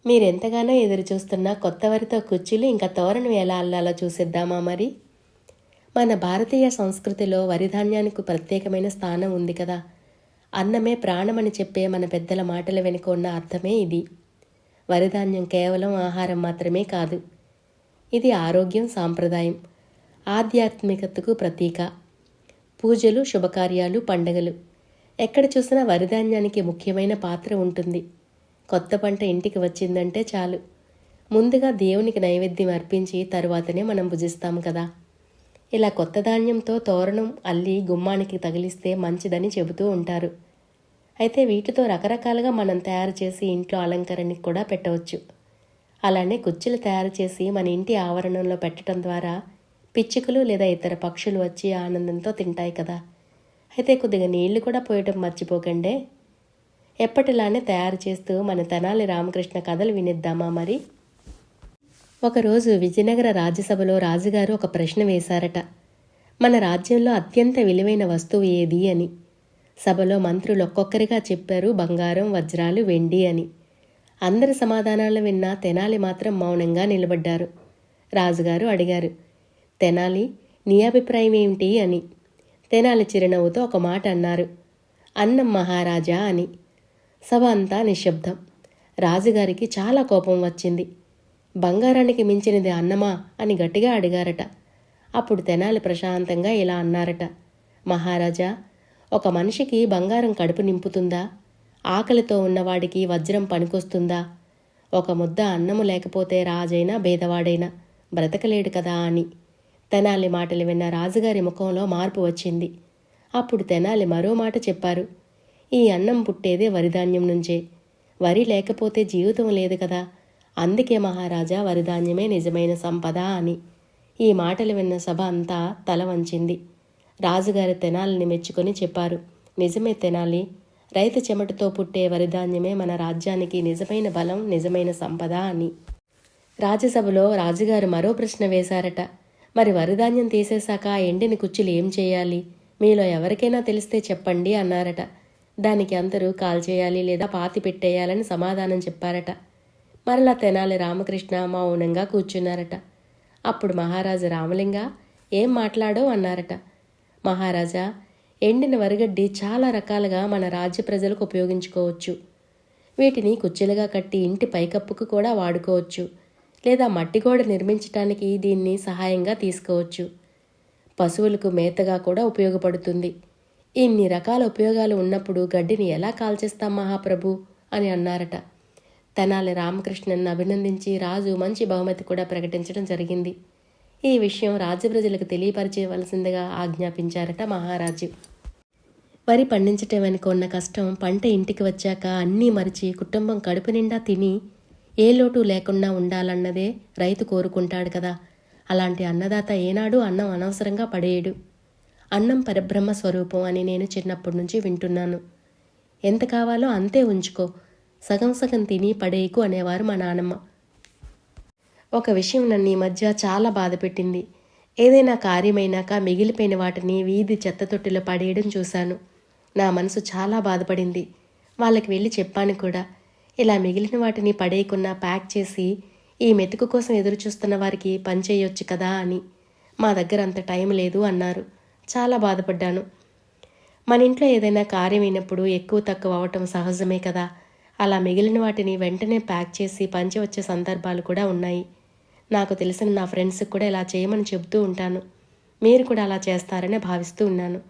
మీరెంతగానో ఎదురు చూస్తున్న కొత్త వరితో కుర్చీలు ఇంకా తోరణం ఎలా అల్లాలో చూసేద్దామా మరి? మన భారతీయ సంస్కృతిలో వరిధాన్యానికి ప్రత్యేకమైన స్థానం ఉంది కదా. అన్నమే ప్రాణమని చెప్పే మన పెద్దల మాటల వెనుక ఉన్న అర్థమే ఇది. వరిధాన్యం కేవలం ఆహారం మాత్రమే కాదు, ఇది ఆరోగ్యం, సాంప్రదాయం, ఆధ్యాత్మికతకు ప్రతీక. పూజలు, శుభకార్యాలు, పండగలు ఎక్కడ చూసినా వరిధాన్యానికి ముఖ్యమైన పాత్ర ఉంటుంది. కొత్త పంట ఇంటికి వచ్చిందంటే చాలు, ముందుగా దేవునికి నైవేద్యం అర్పించి తరువాతనే మనం భుజిస్తాం కదా. ఇలా కొత్త ధాన్యంతో తోరణం అల్లి గుమ్మానికి తగిలిస్తే మంచిదని చెబుతూ ఉంటారు. అయితే వీటితో రకరకాలుగా మనం తయారు చేసి ఇంట్లో అలంకరణకి కూడా పెట్టవచ్చు. అలానే కుర్చీలు తయారు చేసి మన ఇంటి ఆవరణంలో పెట్టడం ద్వారా పిచ్చుకలు లేదా ఇతర పక్షులు వచ్చి ఆనందంతో తింటాయి కదా. అయితే కొద్దిగా నీళ్లు కూడా పోయటం మర్చిపోకండే. ఎప్పటిలానే తయారు చేస్తూ మన తెనాలి రామకృష్ణ కథలు వినిద్దామా మరి? ఒకరోజు విజయనగర రాజ్యసభలో రాజుగారు ఒక ప్రశ్న వేశారట. మన రాజ్యంలో అత్యంత విలువైన వస్తువు ఏది అని. సభలో మంత్రులు ఒక్కొక్కరిగా చెప్పారు బంగారం, వజ్రాలు, వెండి అని. అందరి సమాధానాలు విన్నా తెనాలి మాత్రం మౌనంగా నిలబడ్డారు. రాజుగారు అడిగారు, తెనాలి, నీ అభిప్రాయం ఏమిటి అని. తెనాలి చిరునవ్వుతో ఒక మాట అన్నారు, అన్నం మహారాజా అని. సభ అంతా నిశ్శబ్దం. రాజుగారికి చాలా కోపం వచ్చింది. బంగారానికి మించినది అన్నమా అని గట్టిగా అడిగారట. అప్పుడు తెనాలి ప్రశాంతంగా ఇలా అన్నారట, మహారాజా, ఒక మనిషికి బంగారం కడుపు నింపుతుందా? ఆకలితో ఉన్నవాడికి వజ్రం పనికొస్తుందా? ఒక ముద్ద అన్నము లేకపోతే రాజైనా బేదవాడైనా బ్రతకలేడు కదా అని. తెనాలి మాటలు విన్న రాజుగారి ముఖంలో మార్పు వచ్చింది. అప్పుడు తెనాలి మరో మాట చెప్పారు, ఈ అన్నం పుట్టేదే వరిధాన్యం నుంచే. వరి లేకపోతే జీవితం లేదు కదా. అందుకే మహారాజా వరిధాన్యమే నిజమైన సంపద అని. ఈ మాటలు విన్న సభ అంతా తల వంచింది. రాజుగారి తెనాలిని మెచ్చుకొని చెప్పారు, నిజమే తెనాలి, రైతు చెమటతో పుట్టే వరిధాన్యమే మన రాజ్యానికి నిజమైన బలం, నిజమైన సంపద అని. రాజ్యసభలో రాజుగారు మరో ప్రశ్న వేశారట. మరి వరిధాన్యం తీసేశాక ఎండిన కుచ్చులు ఏం చేయాలి? మీలో ఎవరికైనా తెలిస్తే చెప్పండి అన్నారట. దానికి అందరూ కాల్చేయాలి లేదా పాతి పెట్టేయాలని సమాధానం చెప్పారట. మరలా తెనాలి రామకృష్ణ మౌనంగా కూర్చున్నారట. అప్పుడు మహారాజు రామలింగ, ఏం మాట్లాడో అన్నారట. మహారాజా, ఎండిన వరిగడ్డి చాలా రకాలుగా మన రాజ్య ప్రజలకు ఉపయోగించుకోవచ్చు. వీటిని కుచ్చెలుగా కట్టి ఇంటి పైకప్పుకు కూడా వాడుకోవచ్చు, లేదా మట్టిగోడ నిర్మించటానికి దీన్ని సహాయంగా తీసుకోవచ్చు. పశువులకు మేతగా కూడా ఉపయోగపడుతుంది. ఇన్ని రకాల ఉపయోగాలు ఉన్నప్పుడు గడ్డిని ఎలా కాల్చేస్తాం మహాప్రభు అని అన్నారట. తెనాలి రామకృష్ణన్ అభినందించి రాజు మంచి బహుమతి కూడా ప్రకటించడం జరిగింది. ఈ విషయం రాజ్య ప్రజలకు తెలియపరిచేయవలసిందిగా ఆజ్ఞాపించారట మహారాజు. వరి పండించటం వెనుక ఉన్న కష్టం, పంట ఇంటికి వచ్చాక అన్నీ మరిచి కుటుంబం కడుపు నిండా తిని ఏ లోటు లేకుండా ఉండాలన్నదే రైతు కోరుకుంటాడు కదా. అలాంటి అన్నదాత ఏనాడు అన్నం అనవసరంగా పడేయడు. అన్నం పరబ్రహ్మ స్వరూపం అని నేను చిన్నప్పటి నుంచి వింటున్నాను. ఎంత కావాలో అంతే ఉంచుకో, సగం సగం తిని పడేయకు అనేవారు మా నాన్నమ్మ. ఒక విషయం నన్ను ఈ మధ్య చాలా బాధ పెట్టింది. ఏదైనా కార్యమైనాక మిగిలిపోయిన వాటిని వీధి చెత్త తొట్టిలో పడేయడం చూశాను. నా మనసు చాలా బాధపడింది. వాళ్ళకి వెళ్ళి చెప్పాను కూడా, ఇలా మిగిలిన వాటిని పడేయకుండా ప్యాక్ చేసి ఈ మెతుకు కోసం ఎదురు చూస్తున్న వారికి పనిచేయొచ్చు కదా అని. మా దగ్గర అంత టైం లేదు అన్నారు. చాలా బాధపడ్డాను. మన ఇంట్లో ఏదైనా కార్యం అయినప్పుడు ఎక్కువ తక్కువ అవటం సహజమే కదా. అలా మిగిలిన వాటిని వెంటనే ప్యాక్ చేసి పంచి వచ్చే సందర్భాలు కూడా ఉన్నాయి. నాకు తెలిసిన నా ఫ్రెండ్స్కి కూడా ఇలా చేయమని చెబుతూ ఉంటాను. మీరు కూడా అలా చేస్తారని భావిస్తూ ఉన్నాను.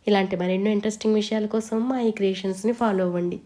ఇలాంటి మరెన్నో ఇంట్రెస్టింగ్ విషయాల కోసం మా ఈ క్రియేషన్స్ని ఫాలో అవ్వండి.